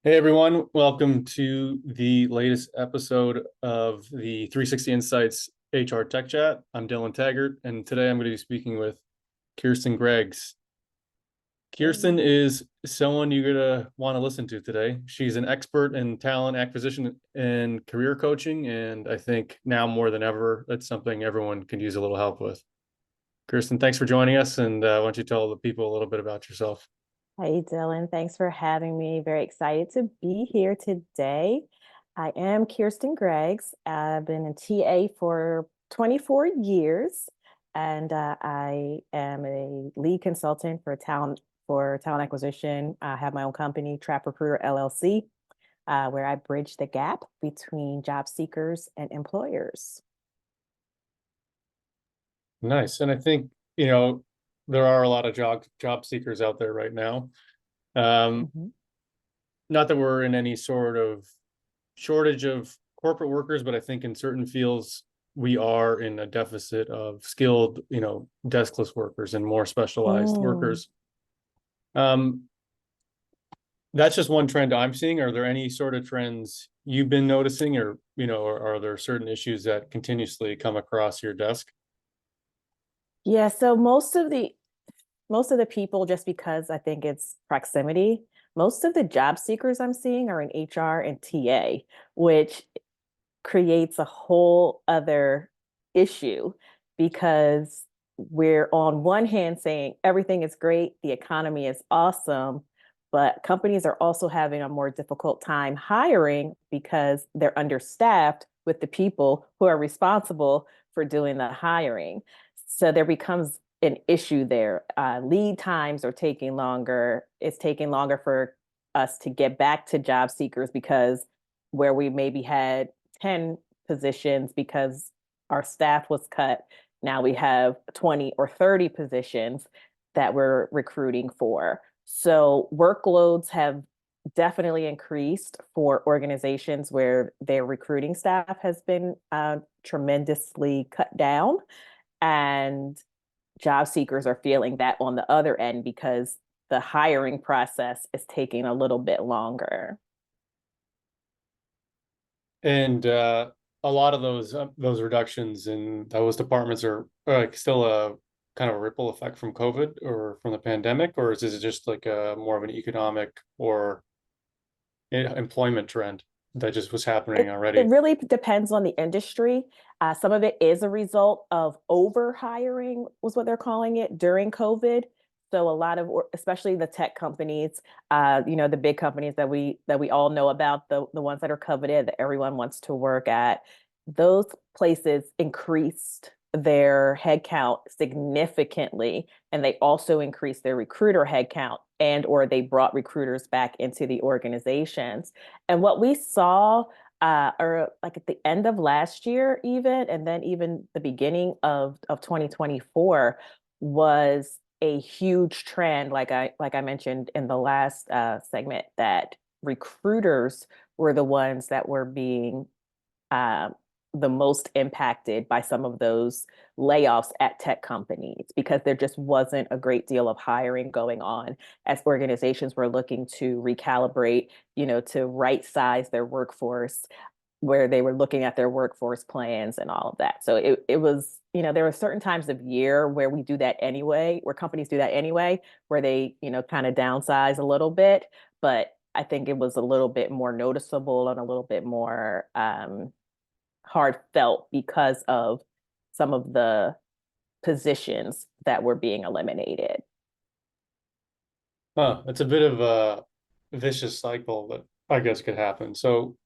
Hey everyone, welcome to the latest episode of the 360 Insights HR Tech Chat. I'm Dylan Teggart, and today I'm going to be speaking with Keirsten Greggs. Keirsten Hey. is someone you're going to want to listen to today. She's an expert in talent acquisition and career coaching, and I think now more than ever, that's something everyone can use a little help with. Keirsten, thanks for joining us, and why don't you tell the people a little bit about yourself? Hey, Dylan. Thanks for having me. Very excited to be here today. I am Kirsten Greggs. I've been a TA for 24 years, and I am a lead consultant for talent acquisition. I have my own company, Trap Recruiter LLC, where I bridge the gap between job seekers and employers. Nice. And I think, there are a lot of job seekers out there right now. Um, Mhm. Not that we're in any sort of shortage of corporate workers, but I think in certain fields we are in a deficit of skilled, deskless workers and more specialized Mm. workers. Um, that's just one trend I'm seeing. Are there any sort of trends you've been noticing, or are there certain issues that continuously come across your desk? Yeah, so most of the people, just because I think it's proximity, most of the job seekers I'm seeing are in HR and TA, which creates a whole other issue because we're on one hand saying everything is great, the economy is awesome, but companies are also having a more difficult time hiring because they're understaffed with the people who are responsible for doing the hiring. So there becomes an issue there. Lead times are taking longer. It's taking longer for us to get back to job seekers because where we maybe had 10 positions because our staff was cut, now we have 20 or 30 positions that we're recruiting for. So workloads have definitely increased for organizations where their recruiting staff has been tremendously cut down. And job seekers are feeling that on the other end because the hiring process is taking a little bit longer. And a lot of those reductions in those departments are like still a kind of a ripple effect from COVID or from the pandemic, or is this just like a more of an economic or employment trend that just was happening It already? really depends on the industry. Some of it is a result of over hiring, was what they're calling it during COVID. So a lot of, especially the tech companies, the big companies that we all know about, the ones that are coveted that everyone wants to work at, those places increased their headcount significantly, and they also increased their recruiter headcount and or they brought recruiters back into the organizations. And what we saw or like at the end of last year, even, and then even the beginning of 2024 was a huge trend, like I mentioned in the last segment, that recruiters were the ones that were being uh, the most impacted by some of those layoffs at tech companies because there just wasn't a great deal of hiring going on as organizations were looking to recalibrate, to right size their workforce, where they were looking at their workforce plans and all of that. So it was, there were certain times of year where we do that anyway, where companies do that anyway, where they, kind of downsize a little bit. But I think it was a little bit more noticeable and a little bit more heartfelt because of some of the positions that were being eliminated. Huh, it's a bit of a vicious cycle that I guess could happen. So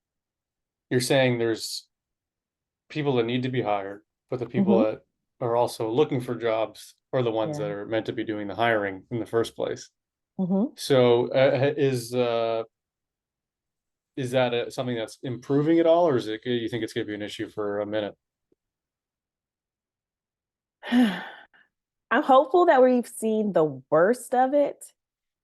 you're saying there's people that need to be hired, but the people Mm-hmm. that are also looking for jobs are the ones that Yeah. are meant to be doing the hiring in the first place. Mm-hmm. So is that something that's improving at all, or is it you think it's going to be an issue for a minute? I'm hopeful that we've seen the worst of it.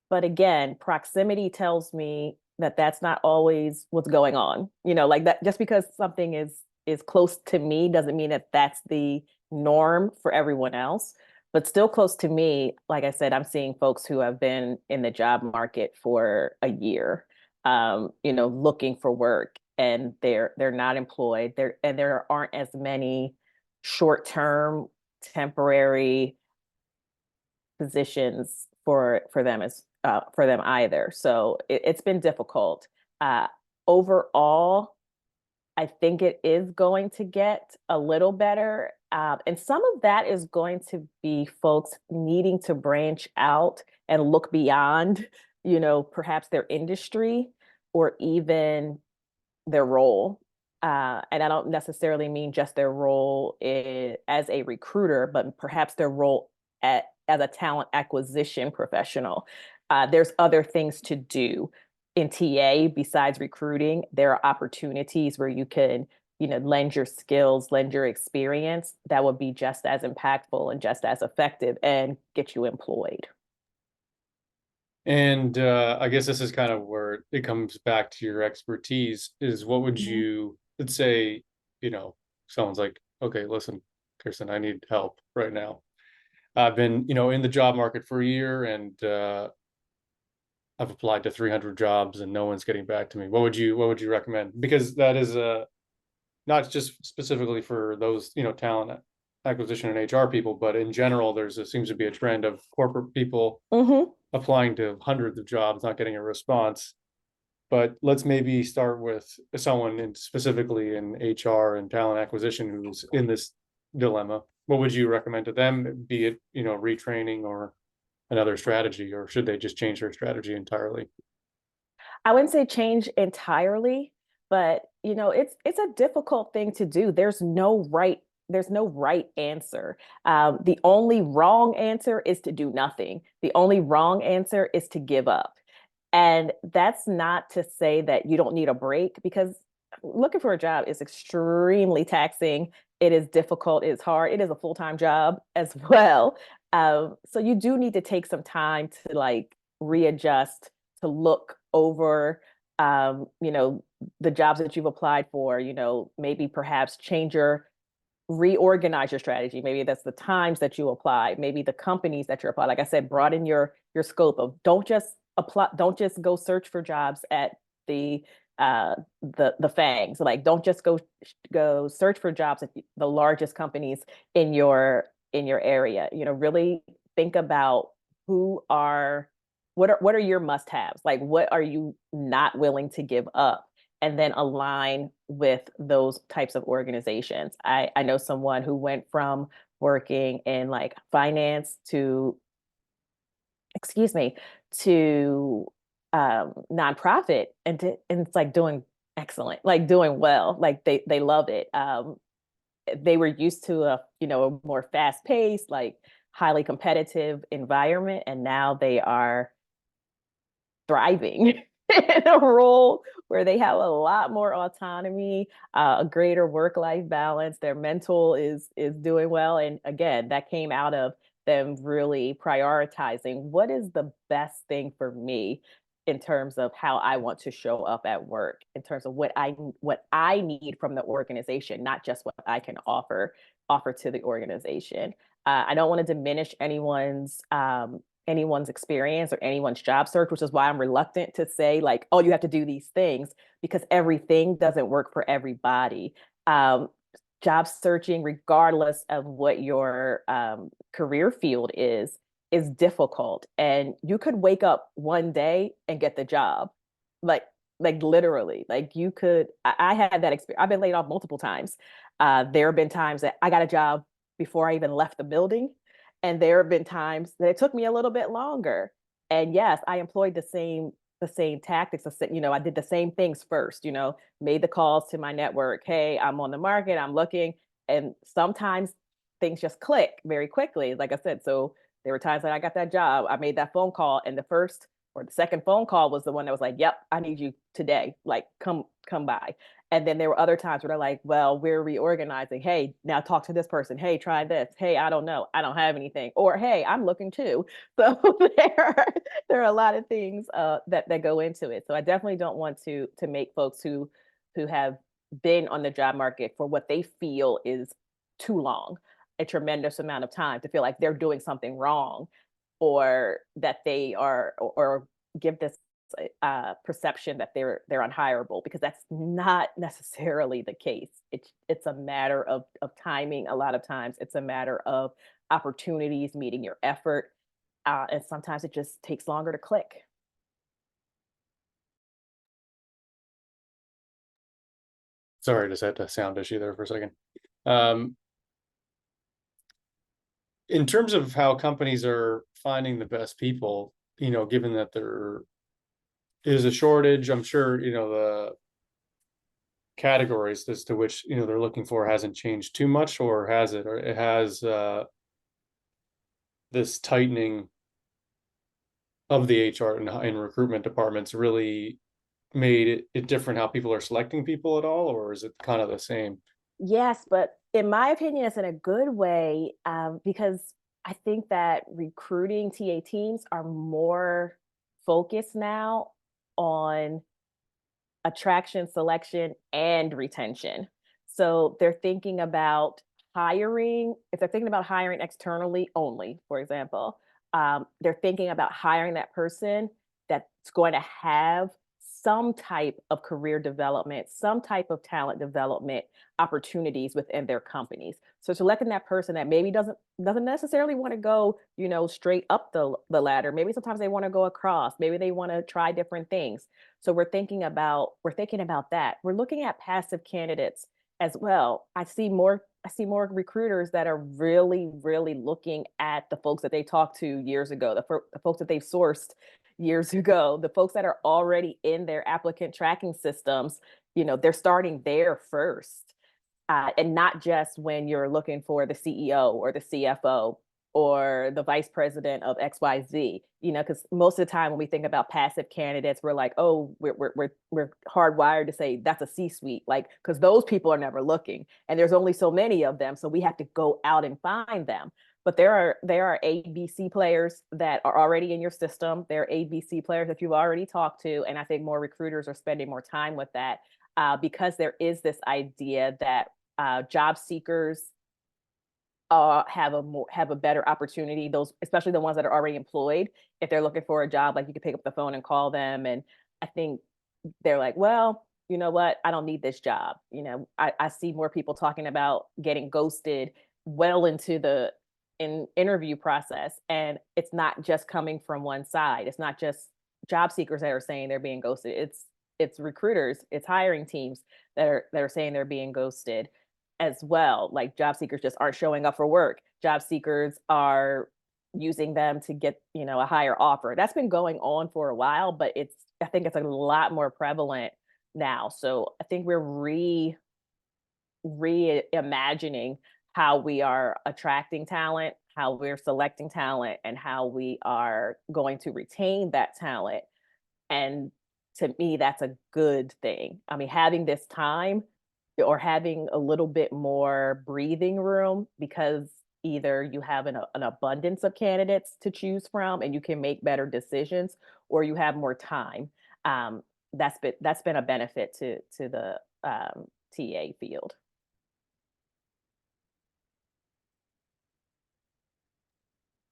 But again, proximity tells me that that's not always what's going on. Like that, just because something is close to me doesn't mean that that's the norm for everyone else. But still close to me, like I said, I'm seeing folks who have been in the job market for a year. looking for work, and they're not employed. There aren't as many short-term, temporary positions for them as for them either. So it's been difficult. Overall, I think it is going to get a little better. And some of that is going to be folks needing to branch out and look beyond, perhaps their industry or even their role. And I don't necessarily mean just their role as a recruiter, but perhaps their role as a talent acquisition professional. There's other things to do in TA besides recruiting. There are opportunities where you can, lend your skills, lend your experience that would be just as impactful and just as effective and get you employed. And I guess this is kind of where it comes back to your expertise is what would Mhm. you, let's say, someone's like, okay, listen, Keirsten, I need help right now. I've been, in the job market for a year and I've applied to 300 jobs and no one's getting back to me. What would you recommend? Because that is not just specifically for those, talent acquisition and HR people, but in general, seems to be a trend of corporate people Hmm. applying to hundreds of jobs, not getting a response. But let's maybe start with someone specifically in HR and talent acquisition who's in this dilemma. What would you recommend to them, be it, retraining or another strategy, or should they just change their strategy entirely? I wouldn't say change entirely, but it's a difficult thing to do. There's no right answer. The only wrong answer is to do nothing. The only wrong answer is to give up. And that's not to say that you don't need a break, because looking for a job is extremely taxing. It is difficult, it's hard, it is a full-time job as well. So you do need to take some time to like readjust, to look over the jobs that you've applied for, maybe perhaps reorganize your strategy. Maybe that's the times that you apply, maybe the companies that you're applying. Like I said, broaden your scope of, don't just go search for jobs at the fangs. Like, don't just go search for jobs at the largest companies in your area. Really think about who are what are your must-haves? Like, what are you not willing to give up? And then align with those types of organizations. I know someone who went from working in like finance to, excuse me, to nonprofit, and it's like doing excellent, like doing well, like they love it. They were used to a more fast paced, like highly competitive environment, and now they are thriving in a role where they have a lot more autonomy, a greater work-life balance. Their mental is doing well, and again, that came out of them really prioritizing what is the best thing for me in terms of how I want to show up at work, in terms of what I need from the organization, not just what I can offer to the organization. I don't want to diminish anyone's experience or anyone's job search, which is why I'm reluctant to say like, oh, you have to do these things, because everything doesn't work for everybody. Um, Job searching, regardless of what your career field is difficult. And you could wake up one day and get the job. Like, like literally, like you could, I had that experience. I've been laid off multiple times. There have been times that I got a job before I even left the building. And there have been times that it took me a little bit longer. And yes, I employed the same tactics. I did the same things first, made the calls to my network. Hey, I'm on the market, I'm looking. And sometimes things just click very quickly. Like I said, so there were times that I got that job, I made that phone call, and the first or the second phone call was the one that was like, yep, I need you today. Like, come by. And then there were other times where they're like, well, we're reorganizing. Hey, now talk to this person. Hey, try this. Hey, I don't know. I don't have anything. Or hey, I'm looking too. So there are a lot of things that go into it. So I definitely don't want to make folks who have been on the job market for what they feel is too long, a tremendous amount of time, to feel like they're doing something wrong, or that they are, or give this perception that they're unhireable, because that's not necessarily the case. It's a matter of timing. A lot of times it's a matter of opportunities meeting your effort, and sometimes it just takes longer to click. Sorry, just had a sound issue there for a second. Um, in terms of how companies are finding the best people, given that there is a shortage, I'm sure, the categories as to which, they're looking for hasn't changed too much, or has it? Or it has this tightening of the HR and recruitment departments really made it different how people are selecting people at all, or is it kind of the same? Yes, but in my opinion, it's in a good way, because I think that recruiting TA teams are more focused now on attraction, selection, and retention. So they're thinking about hiring, if they're thinking about hiring externally only, for example, they're thinking about hiring that person that's going to have some type of career development, some type of talent development opportunities within their companies. So selecting that person that maybe doesn't necessarily want to go, straight up the ladder. Maybe sometimes they want to go across. Maybe they want to try different things. So we're thinking about that. We're looking at passive candidates as well. I see more recruiters that are really, really looking at the folks that they talked to years ago, the folks that they've sourced years ago, the folks that are already in their applicant tracking systems. They're starting there first, and not just when you're looking for the CEO or the CFO or the vice president of XYZ, because most of the time when we think about passive candidates, we're like, oh, we're hardwired to say that's a C-suite, like, because those people are never looking and there's only so many of them. So we have to go out and find them. But there are ABC players that are already in your system. There are ABC players that you've already talked to. And I think more recruiters are spending more time with that, because there is this idea that job seekers have a better opportunity. Those, especially the ones that are already employed, if they're looking for a job, like, you can pick up the phone and call them. And I think they're like, well, you know what? I don't need this job. I see more people talking about getting ghosted well into the interview process, and it's not just coming from one side. It's not just job seekers that are saying they're being ghosted. It's recruiters, it's hiring teams that are saying they're being ghosted as well. Like, job seekers just aren't showing up for work. Job seekers are using them to get, a higher offer. That's been going on for a while, but I think it's a lot more prevalent now. So I think we're reimagining how we are attracting talent, how we're selecting talent, and how we are going to retain that talent. And to me, that's a good thing. I mean, having this time, or having a little bit more breathing room, because either you have an abundance of candidates to choose from and you can make better decisions, or you have more time. That's been a benefit to the TA field.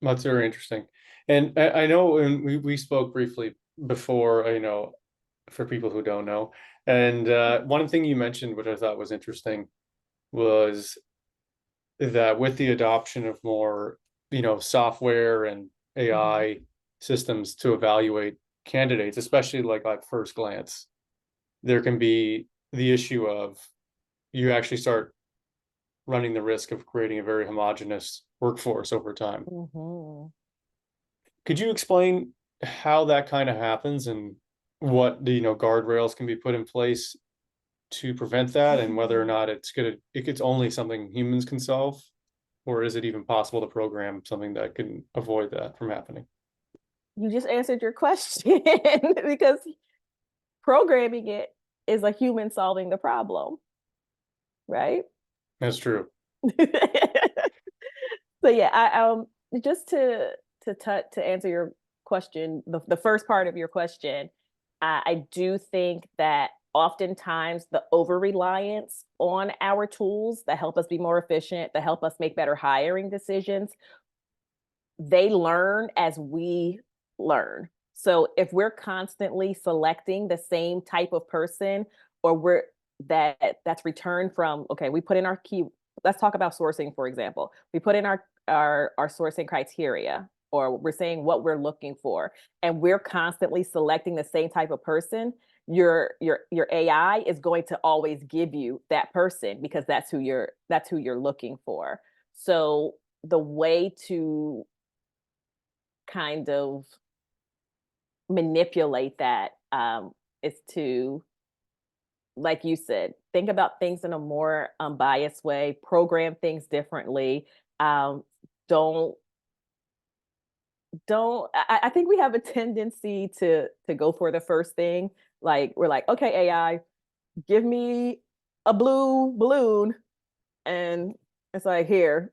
That's very interesting. And I know, and we spoke briefly before, for people who don't know. And one thing you mentioned, which I thought was interesting, was that with the adoption of more, software and Mhm. AI systems to evaluate candidates, especially like at first glance, there can be the issue of you actually start running the risk of creating a very homogenous workforce over time. Mhm. Could you explain how that kind of happens and what the, guardrails can be put in place to prevent that, and whether or not it's only something humans can solve, or is it even possible to program something that can avoid that from happening? You just answered your question, because programming it is a human solving the problem, right? That's true. So yeah, just to answer your question, the first part of your question, I do think that oftentimes the over reliance on our tools that help us be more efficient, that help us make better hiring decisions, they learn as we learn. So if we're constantly selecting the same type of person, or that's returned from, okay, we put in our key, let's talk about sourcing, for example. We put in our sourcing criteria, or we're saying what we're looking for, and we're constantly selecting the same type of person. Your AI is going to always give you that person, because that's who you're looking for. So the way to kind of manipulate that, is to, like you said, think about things in a more unbiased way, program things differently. Um, don't I think we have a tendency to go for the first thing. Like, we're like, okay, AI, give me a blue balloon, and it's like, here.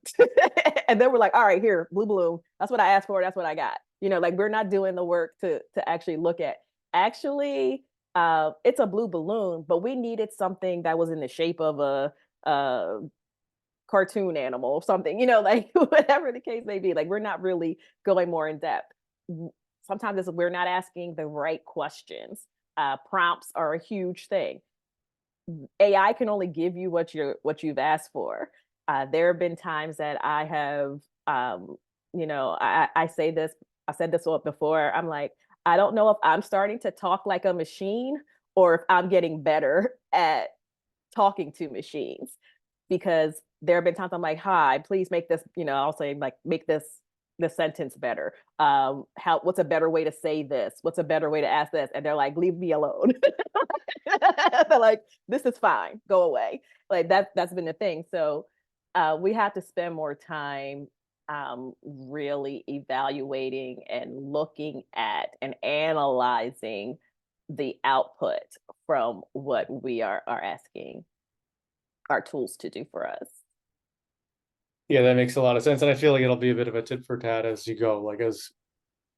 And then we're like, all right, here, blue balloon. That's what I asked for. That's what I got. Like, we're not doing the work to actually look at. Actually, it's a blue balloon, but we needed something that was in the shape of a cartoon animal or something, like whatever the case may be. Like, we're not really going more in depth. Sometimes we're not asking the right questions. Prompts are a huge thing. AI can only give you what you've asked for. There have been times that I have, I say this, I said this before. I'm like, I don't know if I'm starting to talk like a machine, or if I'm getting better at talking to machines, because there have been times I'm like, hi, please make this, I'll say, like, make this sentence better. What's a better way to say this? What's a better way to ask this? And they're like, leave me alone. They're like, this is fine, go away. Like, that's been the thing. So we have to spend more time really evaluating and looking at and analyzing the output from what we are asking our tools to do for us. Yeah, that makes a lot of sense. And I feel like it'll be a bit of a tit for tat as you go. Like, as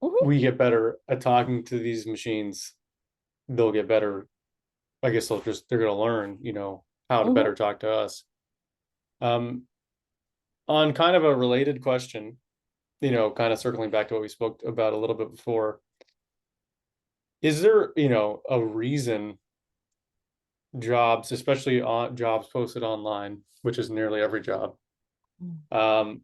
Mhm, we get better at talking to these machines, they'll get better. I guess they're gonna learn, how to mhm, better talk to us. Um, on kind of a related question, kind of circling back to what we spoke about a little bit before, is there, a reason jobs, especially on jobs posted online, which is nearly every job, mm. um,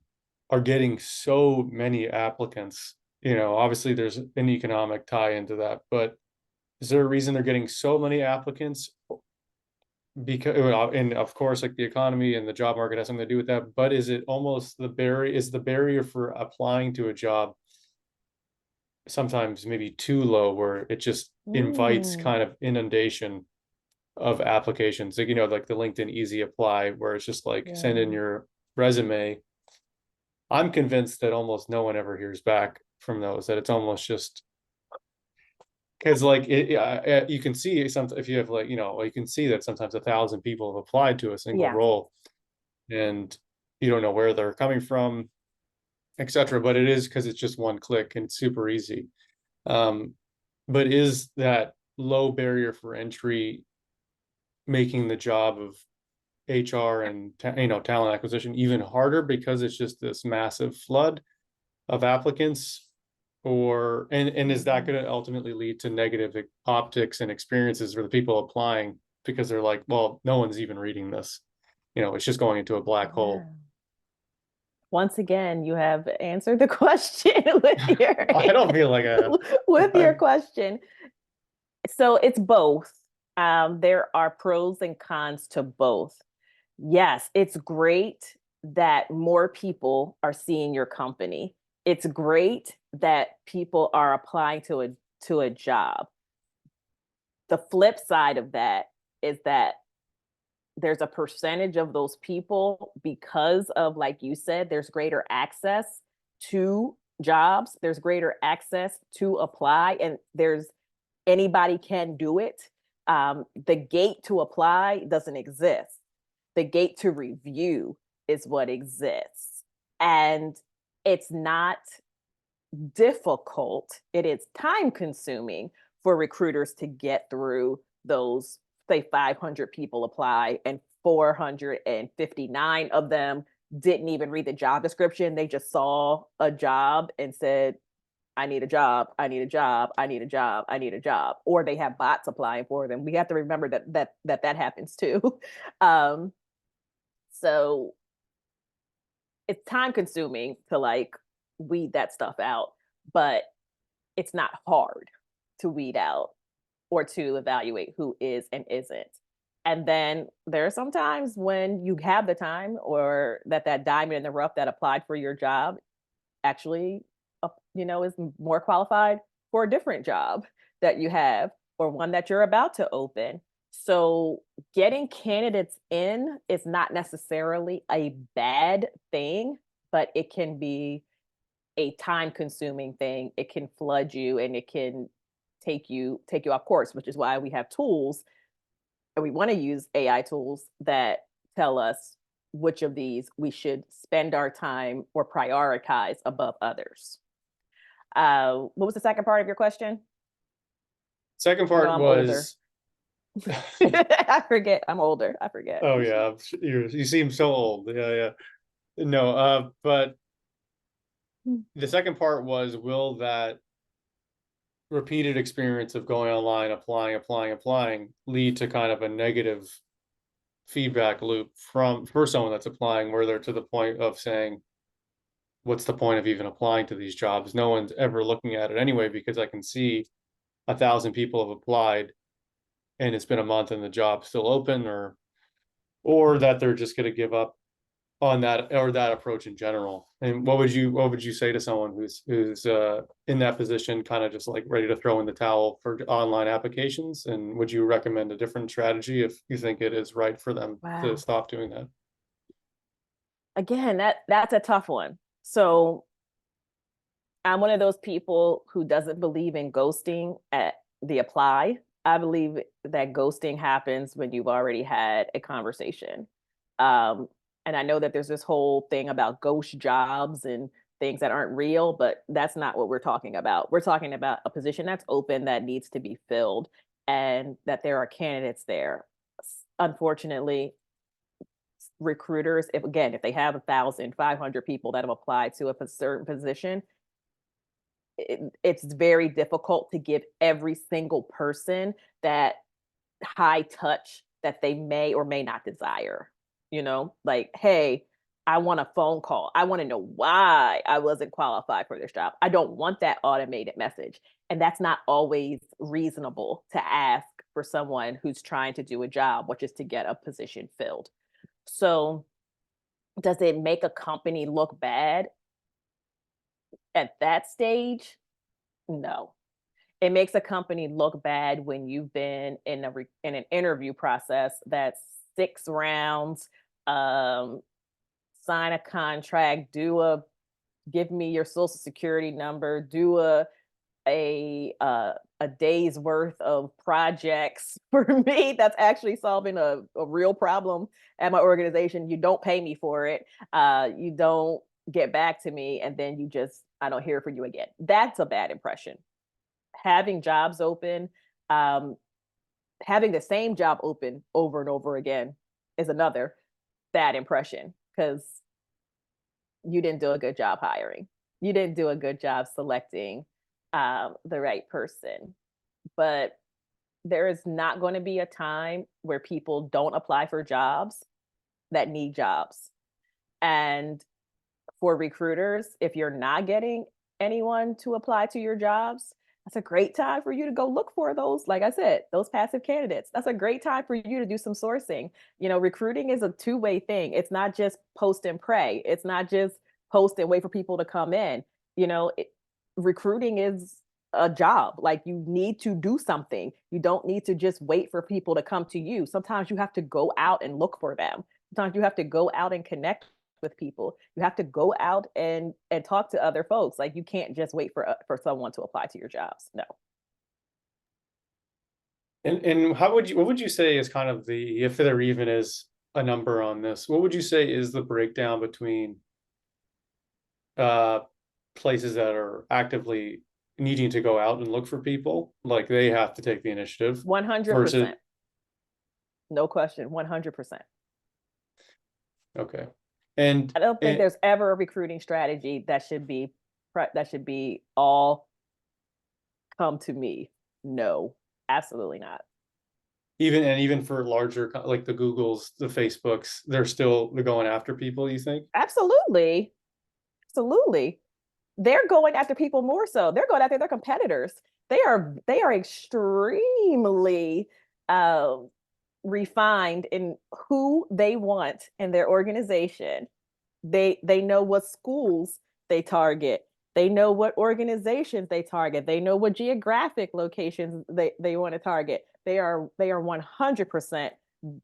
are getting so many applicants? Obviously there's an economic tie into that, but is there a reason they're getting so many applicants? Because, and of course, like, the economy and the job market has something to do with that, but is it almost the barrier for applying to a job sometimes maybe too low, where it just invites Mm, kind of inundation of applications, like, like the LinkedIn easy apply, where it's just like, send in yeah. your resume. I'm convinced that almost no one ever hears back from those, that it's almost just because, like, you can see sometimes, if you have, like, you can see that sometimes 1,000 people have applied to a single Yeah. role, and you don't know where they're coming from, etc. But it is because it's just one click and it's super easy. um but is that low barrier for entry making the job of HR and talent acquisition even harder, because it's just this massive flood of applicants? Or and is that going Mhm. to ultimately lead to negative optics and experiences for the people applying, because they're like, well, no one's even reading this, it's just going into a black hole? Yeah. Once again, you have answered the question with your I don't feel like with your I question. So it's both. There are pros and cons to both. Yes, it's great that more people are seeing your company. It's great that people are applying to a job. The flip side of that is that there's a percentage of those people, because of, like you said, there's greater access to jobs, there's greater access to apply, and there's anybody can do it. The gate to apply doesn't exist. The gate to review is what exists. And it's not difficult, it is time consuming for recruiters to get through those, say, 500 people apply and 459 of them didn't even read the job description. They just saw a job and said, I need a job, I need a job, I need a job, I need a job, or they have bots applying for them. We have to remember that happens too. um, so it's time consuming to like weed that stuff out, but it's not hard to weed out or to evaluate who is and isn't. And then there are some times when you have the time, or that diamond in the rough that applied for your job actually, is more qualified for a different job that you have, or one that you're about to open. So getting candidates in is not necessarily a bad thing, but it can be a time consuming thing. It can flood you and it can take you off course, which is why we have tools, and we want to use AI tools that tell us which of these we should spend our time or prioritize above others. What was the second part of your question? Second I know part I'm older. was, I forget. I'm older. I forget. oh yeah, you seem so old. Yeah, yeah. No, but the second part was, will that repeated experience of going online, applying, lead to kind of a negative feedback loop for someone that's applying, where they're to the point of saying, what's the point of even applying to these jobs? No one's ever looking at it anyway, because I can see 1,000 people have applied and it's been a month and the job's still open, or that they're just going to give up on that, or that approach in general. And what would you say to someone who's in that position, kind of just like ready to throw in the towel for online applications? And would you recommend a different strategy if you think it is right for them to Wow. stop doing that? Again, that's a tough one. So I'm one of those people who doesn't believe in ghosting at the apply. I believe that ghosting happens when you've already had a conversation. Um, and I know that there's this whole thing about ghost jobs and things that aren't real, but that's not what we're talking about. We're talking about a position that's open that needs to be filled, and that there are candidates there. Unfortunately, recruiters, if they have 1,500 people that have applied to a certain position, it's very difficult to give every single person that high touch that they may or may not desire. Like, hey, I want a phone call. I want to know why I wasn't qualified for this job. I don't want that automated message. And that's not always reasonable to ask for someone who's trying to do a job, which is to get a position filled. So, does it make a company look bad at that stage? No. It makes a company look bad when you've been in an interview process that's 6 rounds, um, sign a contract, give me your social security number, do a day's worth of projects for me that's actually solving a real problem at my organization. You don't pay me for it. You don't get back to me, and then I don't hear from you again. That's a bad impression. Having jobs open, um, having the same job open over and over again is another bad impression, because you didn't do a good job hiring. You didn't do a good job selecting the right person. But there is not going to be a time where people don't apply for jobs that need jobs. And for recruiters, if you're not getting anyone to apply to your jobs, that's a great time for you to go look for those, like I said, those passive candidates. That's a great time for you to do some sourcing. Recruiting is a two-way thing. It's not just post and pray. It's not just post and wait for people to come in. Recruiting is a job. Like, you need to do something. You don't need to just wait for people to come to you. Sometimes you have to go out and look for them. Sometimes you have to go out and connect with people. You have to go out and talk to other folks. Like, you can't just wait for someone to apply to your jobs. No. And what would you say is kind of if there even is a number on this, what would you say is the breakdown between uh places that are actively needing to go out and look for people, like they have to take the initiative, versus 100%. No question. 100%. okay. And I don't think and there's ever a recruiting strategy that should be that should be all come to me. No, absolutely not. Even for larger like the Googles, the Facebooks, they're going after people, you think? Absolutely. Absolutely. They're going after people more so. They're going after their competitors. They are extremely uh, refined in who they want in their organization. They know what schools they target. They know what organizations they target. They know what geographic locations they want to target. They are 100%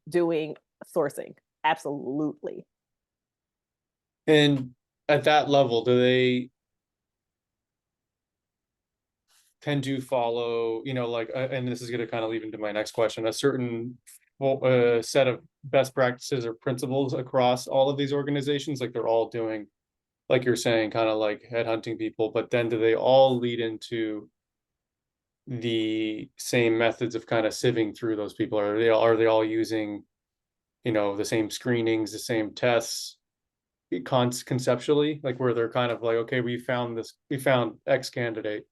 doing sourcing. Absolutely. And at that level, do they tend to follow, like, and this is going to kind of lead into my next question, a certain set of best practices or principles across all of these organizations? Like they're all doing, like you're saying, kind of like headhunting people, but then do they all lead into the same methods of kind of sieving through those people? Are they all using, the same screenings, the same tests, conceptually, like where they're kind of like, okay, we found X candidate.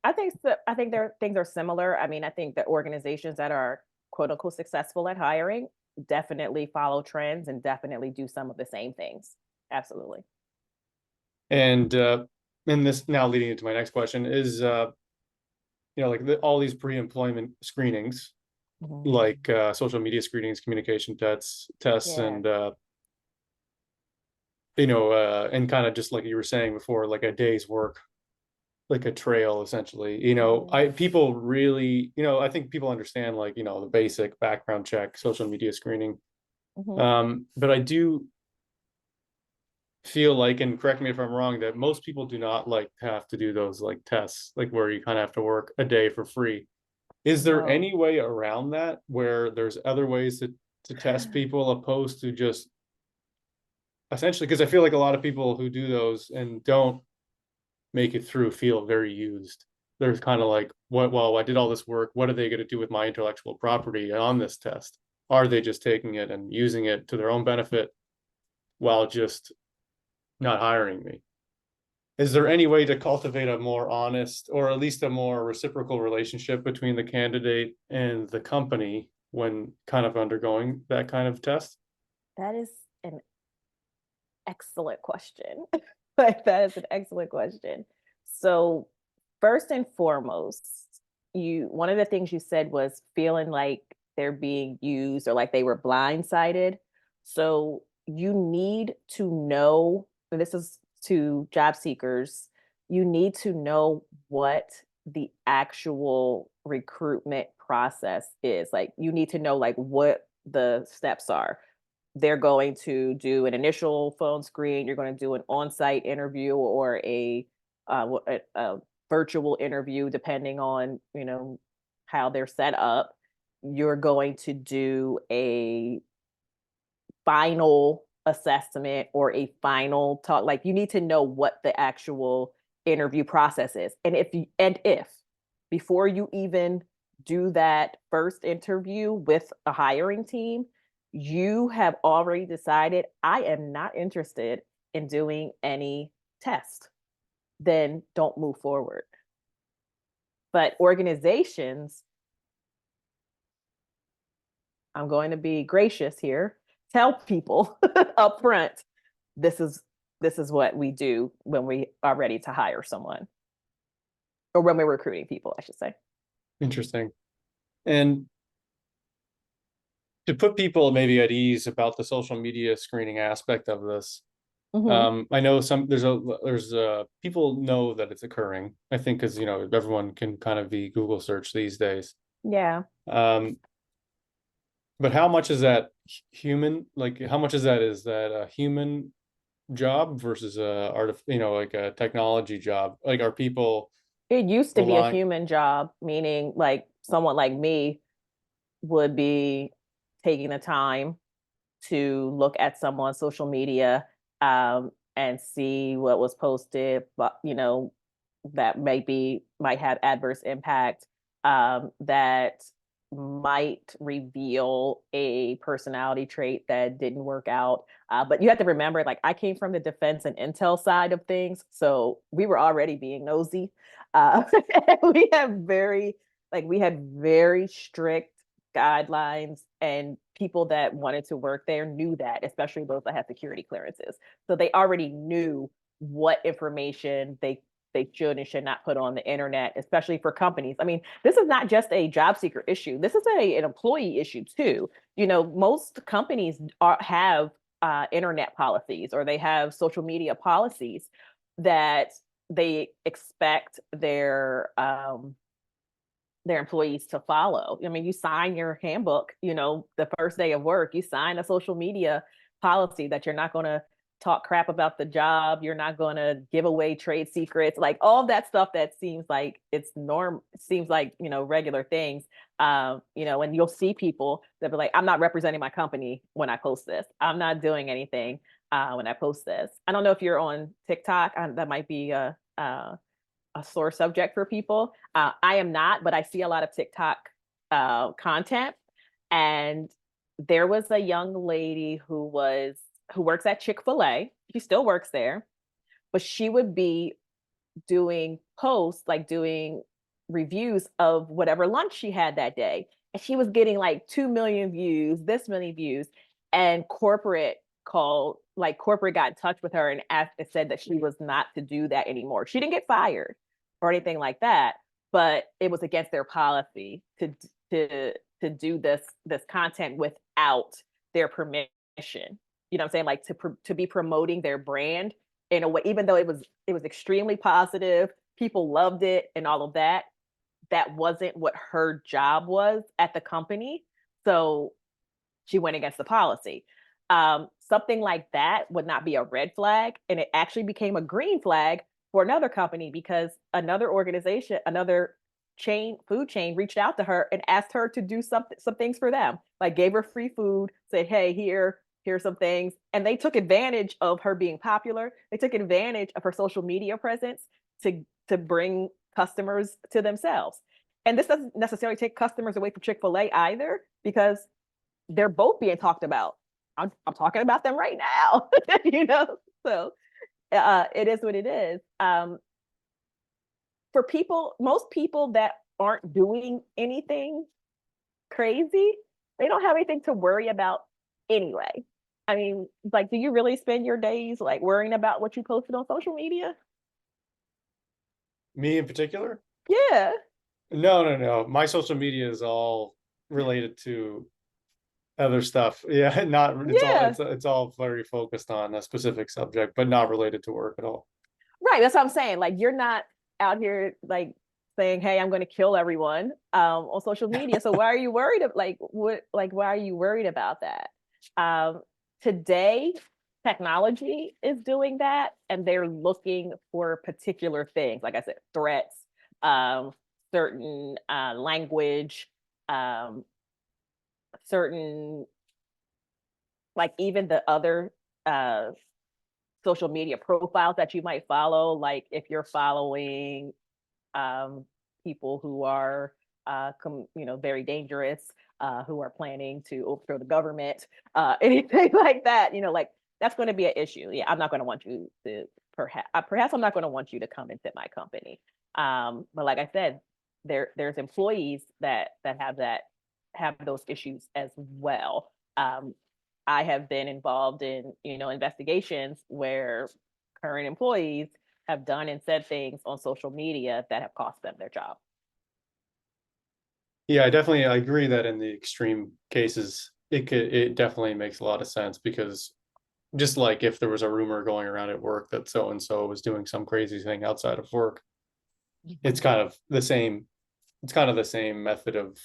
I think so. I think there things are similar. I mean, I think that organizations that are quote unquote successful at hiring definitely follow trends and definitely do some of the same things. Absolutely. And this now leading into my next question is, like all these pre-employment screenings, Mhm. like social media screenings, communication tests, Yeah. and and kind of just like you were saying before, like a day's work, like a trail essentially. Mhm. I people really, I think people understand, like, the basic background check, social media screening. Mhm. But I do feel like, and correct me if I'm wrong, that most people do not like have to do those like tests, like where you kind of have to work a day for free. Is there No. any way around that where there's other ways to test people opposed to just essentially, because I feel like a lot of people who do those and don't make it through feel very used. There's kind of like, what, well, I did all this work. What are they going to do with my intellectual property on this test? Are they just taking it and using it to their own benefit while just not hiring me? Is there any way to cultivate a more honest or at least a more reciprocal relationship between the candidate and the company when kind of undergoing that kind of test? That is an excellent question. Like that is an excellent question. So, first and foremost, you one of the things you said was feeling like they're being used or like they were blindsided. So, you need to know, and this is to job seekers, you need to know what the actual recruitment process is. Like you need to know like what the steps are. They're going to do an initial phone screen. You're going to do an on-site interview or a virtual interview, depending on how they're set up. You're going to do a final assessment or a final talk. Like you need to know what the actual interview process is, and if before you even do that first interview with a hiring team, you have already decided I am not interested in doing any test, then don't move forward. But organizations, I'm going to be gracious here, tell people up front, this is this is what we do when we are ready to hire someone, or when we're recruiting people, I should say. Interesting. And to put people maybe at ease about the social media screening aspect of this, Hmm. I know there's people know that it's occurring. I think because everyone can kind of be Google search these days. Yeah. Um, but how much is that human? Like, how much is that a human job versus like a technology job? Like, are people It used to be a relying? human job, meaning like someone like me would be taking the time to look at someone's social media, and see what was posted, but that might have adverse impact, that might reveal a personality trait that didn't work out. But you have to remember, like, I came from the defense and intel side of things, so we were already being nosy. We have we had very strict guidelines, and people that wanted to work there knew that, especially those that had security clearances. So they already knew what information they should and should not put on the internet, especially for companies. I mean, this is not just a job seeker issue. This is an employee issue too. You know, most companies have internet policies, or they have social media policies that they expect their employees to follow. I mean, you sign your handbook, you know, the first day of work, you sign a social media policy that you're not going to talk crap about the job, you're not going to give away trade secrets, like all that stuff that seems like it's seems like, you know, regular things. You know, and you'll see people that be like, I'm not representing my company when I post this. I'm not doing anything when I post this. I don't know if you're on TikTok. That might be a sore subject for people. I am not, but I see a lot of TikTok content. And there was a young lady who works at Chick-fil-A. She still works there, but she would be doing posts, like doing reviews of whatever lunch she had that day. And she was getting like 2 million views, this many views. And corporate got in touch with her and said that she was not to do that anymore. She didn't get fired or anything like that, but it was against their policy to do this content without their permission. You know what I'm saying? Like to be promoting their brand in a way, even though it was extremely positive, people loved it and all of that. That wasn't what her job was at the company. So she went against the policy. Something like that would not be a red flag. And it actually became a green flag for another company, because another organization, another food chain reached out to her and asked her to do some things for them, like gave her free food, said, hey, here's some things. And they took advantage of her being popular. They took advantage of her social media presence to bring customers to themselves. And this doesn't necessarily take customers away from Chick-fil-A either, because they're both being talked about. I'm talking about them right now, you know? So it is what it is. For most people that aren't doing anything crazy, they don't have anything to worry about anyway. I mean, like, do you really spend your days like worrying about what you posted on social media? Me in particular? Yeah. No. My social media is all related to other stuff. Yeah, not Yeah. it's all very focused on a specific subject, but not related to work at all. Right. That's what I'm saying. Like, you're not out here like saying, "Hey, I'm going to kill everyone" on social media. So why are you worried? Why are you worried about that? Today, technology is doing that, and they're looking for particular things. Like I said, threats, um, certain language, um, certain, like, even the other social media profiles that you might follow. Like if you're following um, people who are, very dangerous, who are planning to overthrow the government, anything like that, like that's going to be an issue. Yeah, I'm not going to want you to, perhaps I'm not going to want you to come into my company. But like I said, there's employees that have those issues as well. I have been involved in, investigations where current employees have done and said things on social media that have cost them their job. Yeah, I agree that in the extreme cases, it definitely makes a lot of sense, because just like if there was a rumor going around at work that so and so was doing some crazy thing outside of work, it's kind of the same. It's kind of the same method of,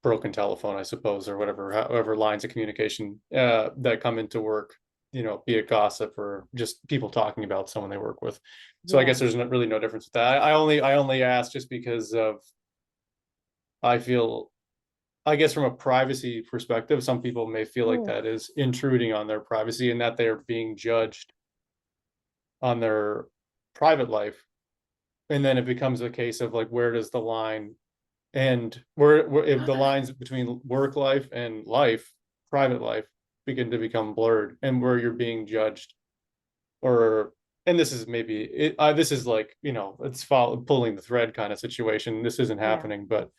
broken telephone, I suppose, or whatever, however lines of communication that come into work, be it gossip or just people talking about someone they work with. So I Yeah. guess there's really no difference with that. I only ask just because of, I feel, I guess from a privacy perspective, some people may feel like Mm. that is intruding on their privacy and that they're being judged on their private life. And then it becomes a case of like, where does the line And if the lines between work life and life, private life, begin to become blurred, and where you're being judged, or and this is maybe this is like, it's pulling the thread kind of situation. This isn't Yeah. happening, but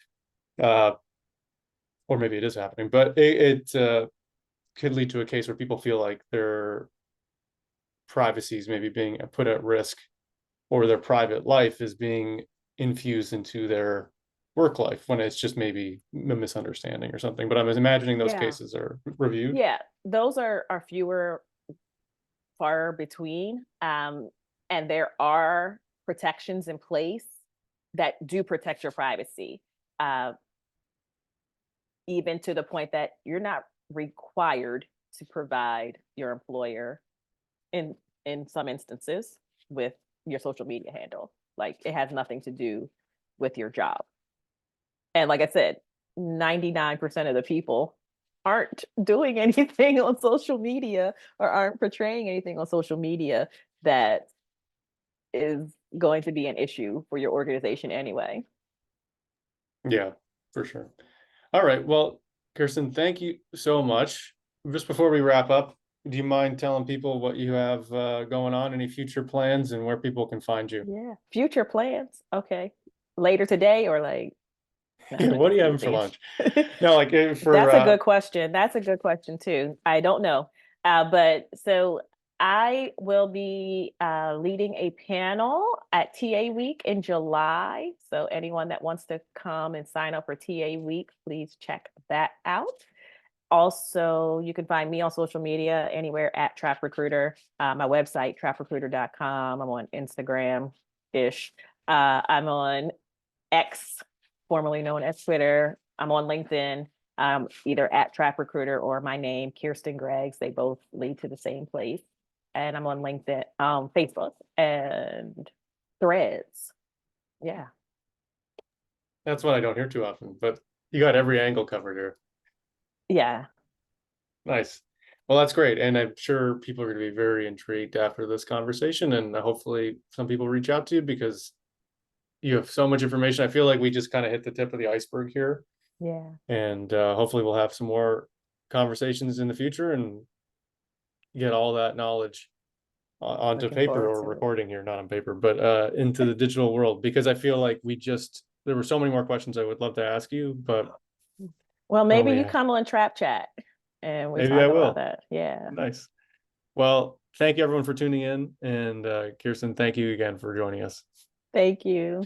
uh, or maybe it is happening, but it could lead to a case where people feel like their privacy is maybe being put at risk, or their private life is being infused into their work life when it's just maybe a misunderstanding or something. But I'm imagining those Yeah. cases are reviewed. Yeah. Those are fewer far between. And there are protections in place that do protect your privacy, uh, even to the point that you're not required to provide your employer in some instances with your social media handle. Like, it has nothing to do with your job. And like I said, 99% of the people aren't doing anything on social media or aren't portraying anything on social media that is going to be an issue for your organization anyway. Yeah, for sure. All right. Well, Kirsten, thank you so much. Just before we wrap up, do you mind telling people what you have going on, any future plans, and where people can find you? Yeah. Future plans. Okay. Later today, or like, Yeah, what are you having for anything. lunch? No, like for That's a good question. That's a good question too. I don't know. But so I will be leading a panel at TA Week in July. So anyone that wants to come and sign up for TA Week, please check that out. Also, you can find me on social media anywhere at Trap Recruiter. My website, traprecruiter.com. I'm on Instagram-ish. I'm on X, formerly known as Twitter. I'm on LinkedIn, either at Trap Recruiter or my name, Keirsten Greggs. They both lead to the same place. And I'm on LinkedIn, Facebook, and Threads. Yeah. That's what I don't hear too often, but you got every angle covered here. Yeah. Nice. Well, that's great. And I'm sure people are going to be very intrigued after this conversation. And hopefully some people reach out to you because you have so much information. I feel like we just kind of hit the tip of the iceberg here. Yeah. And hopefully we'll have some more conversations in the future and get all that knowledge onto Looking paper, forward or to it. recording here, not on paper, but into the digital world, because I feel like there were so many more questions I would love to ask you, but Well, maybe you yeah, come on Trap Chat and we maybe I talk about will. that. Yeah. Nice. Well, thank you everyone for tuning in. And Keirsten, thank you again for joining us. Thank you.